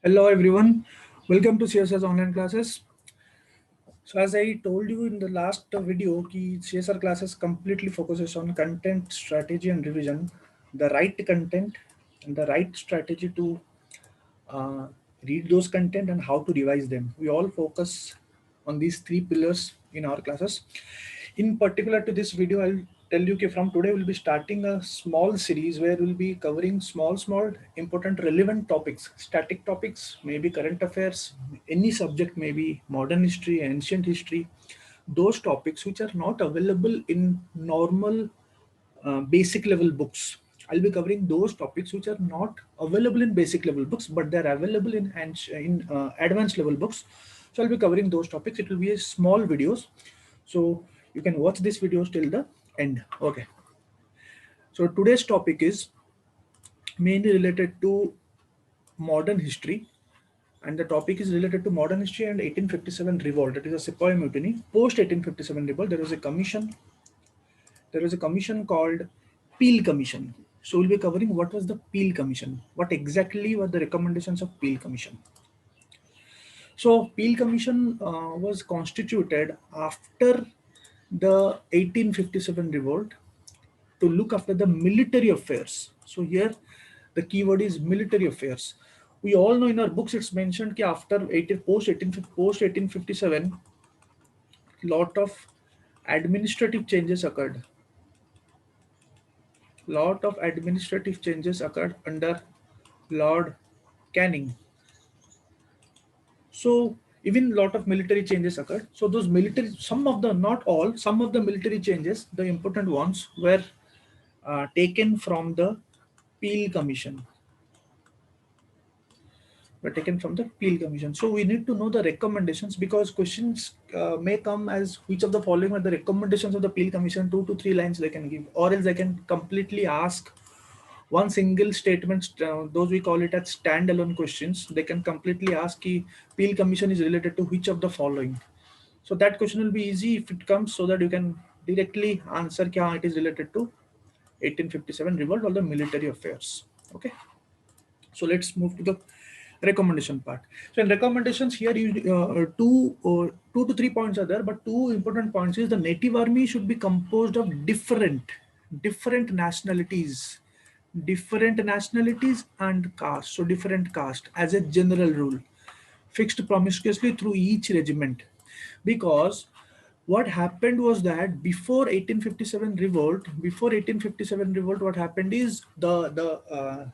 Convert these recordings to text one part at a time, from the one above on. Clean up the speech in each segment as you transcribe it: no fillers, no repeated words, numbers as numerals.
Hello everyone, welcome to CSS online classes. So as I told you in the last video, ki CSR classes completely focuses on content, strategy and revision, the right content and the right strategy to uh, read those content and how to revise them. We all focus on these three pillars in our classes. In particular to this video, I'll tell you that from today we'll be starting a small series where we'll be covering small important relevant topics, static topics, maybe current affairs, any subject, maybe modern history, ancient history, those topics which are not available in normal basic level books. I'll be covering those topics which are not available in basic level books, but they're available in advanced level books. So I'll be covering those topics. It will be a small videos, so you can watch this videos till the end. Okay. So today's topic is mainly related to modern history, and the topic is related to modern history and 1857 revolt. That is a Sepoy mutiny. Post 1857 revolt, there was a commission. There was a commission called Peel Commission. So we'll be covering what was the Peel Commission, what exactly were the recommendations of Peel Commission. So Peel Commission was constituted after the 1857 revolt to look after the military affairs. So here the keyword is military affairs. We all know in our books it's mentioned that after post 1857, lot of administrative changes occurred. Lot of administrative changes occurred under Lord Canning. So even lot of military changes occurred. So those military, some of the, not all, some of the military changes, the important ones were taken from the Peel Commission. Were taken from the Peel Commission. So we need to know the recommendations, because questions may come as which of the following are the recommendations of the Peel Commission. 2 to 3 lines they can give, or else they can completely ask one single statement. Those we call it as standalone questions. They can completely ask ki Peel Commission is related to which of the following. So that question will be easy if it comes, so that you can directly answer kya it is related to 1857 revolt or the military affairs. Okay. So let's move to the recommendation part. So in recommendations here, two to 3 points are there, but two important points is the native army should be composed of different nationalities and caste. So different caste as a general rule, fixed promiscuously through each regiment, because what happened was that before 1857 revolt, what happened is the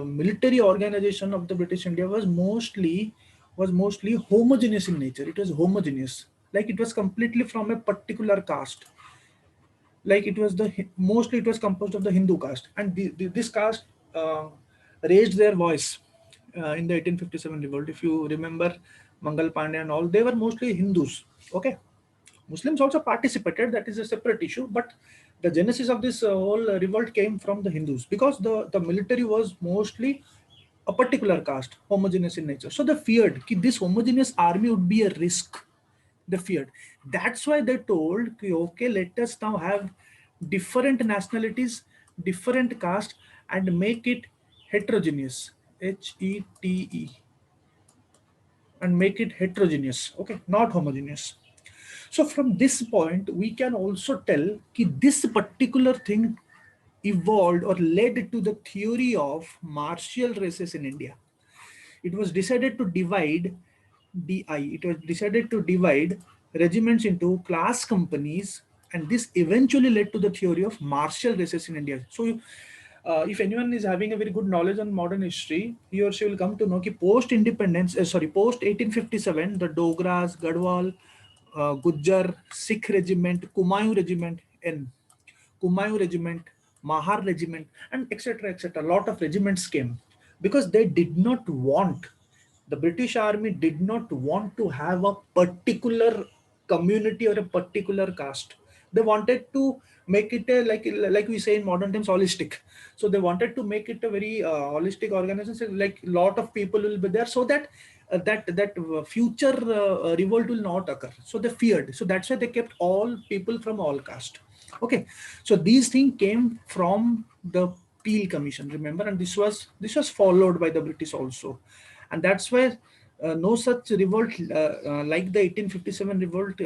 military organization of the British India was mostly homogeneous in nature. It was homogeneous, like it was completely from a particular caste. Like it was mostly it was composed of the Hindu caste, and this caste raised their voice in the 1857 revolt. If you remember Mangal Pandey and all, they were mostly Hindus. Okay. Muslims also participated, that is a separate issue, but the genesis of this whole revolt came from the Hindus, because the military was mostly a particular caste, homogeneous in nature. So they feared that this homogeneous army would be a risk. They feared. That's why they told, okay, let us now have different nationalities, different caste, and make it heterogeneous, HETE, and make it heterogeneous, okay, not homogeneous. So from this point, we can also tell that this particular thing evolved or led to the theory of martial races in India. It was decided to divide DI. It was decided to divide regiments into class companies, and this eventually led to the theory of martial races in India. So, if anyone is having a very good knowledge on modern history, he or she will come to know that post 1857, the Dogras, Gadwal, Gujjar, Sikh regiment, Kumayu regiment, Mahar regiment, and etc. etc. A lot of regiments came because they did not want, the British Army did not want to have a particular community or a particular caste. They wanted to make it a, like we say in modern times, holistic. So they wanted to make it a very holistic organization. Like lot of people will be there, so that future revolt will not occur. So they feared. So that's why they kept all people from all caste. Okay, so these things came from the Peel Commission, remember, and this was followed by the British also. and that's why no such revolt like the 1857 revolt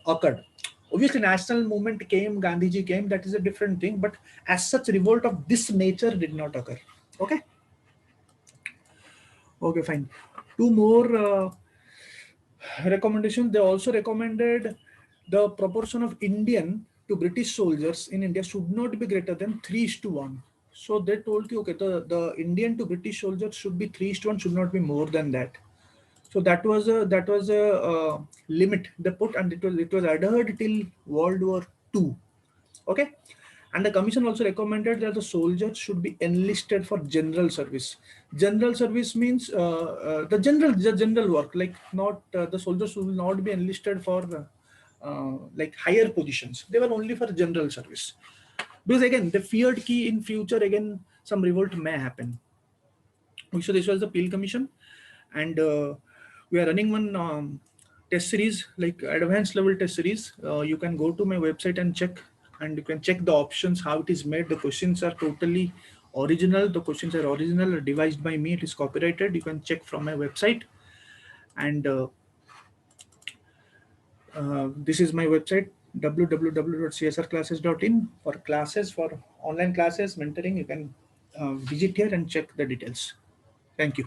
occurred. Obviously, national movement came, Gandhiji came, that is a different thing. But as such, revolt of this nature did not occur. Okay. Okay, fine. Two more recommendations. They also recommended the proportion of Indian to British soldiers in India should not be greater than 3:1. So they told you, okay, the Indian to British soldiers should be 3:1, should not be more than that. So that was a limit they put, and it was adhered till World War II. Okay, and the commission also recommended that the soldiers should be enlisted for general service. General service means the general work, like not the soldiers will not be enlisted for like higher positions. They were only for general service, because again they feared key in future again some revolt may happen. So this was the Peel Commission, and we are running one test series, like advanced level test series. You can go to my website and check, and you can check the options how it is made. The questions are totally original. The questions are original, devised by me. It is copyrighted. You can check from my website, and this is my website www.csrclasses.in for classes, for online classes, mentoring. You can visit here and check the details. Thank you.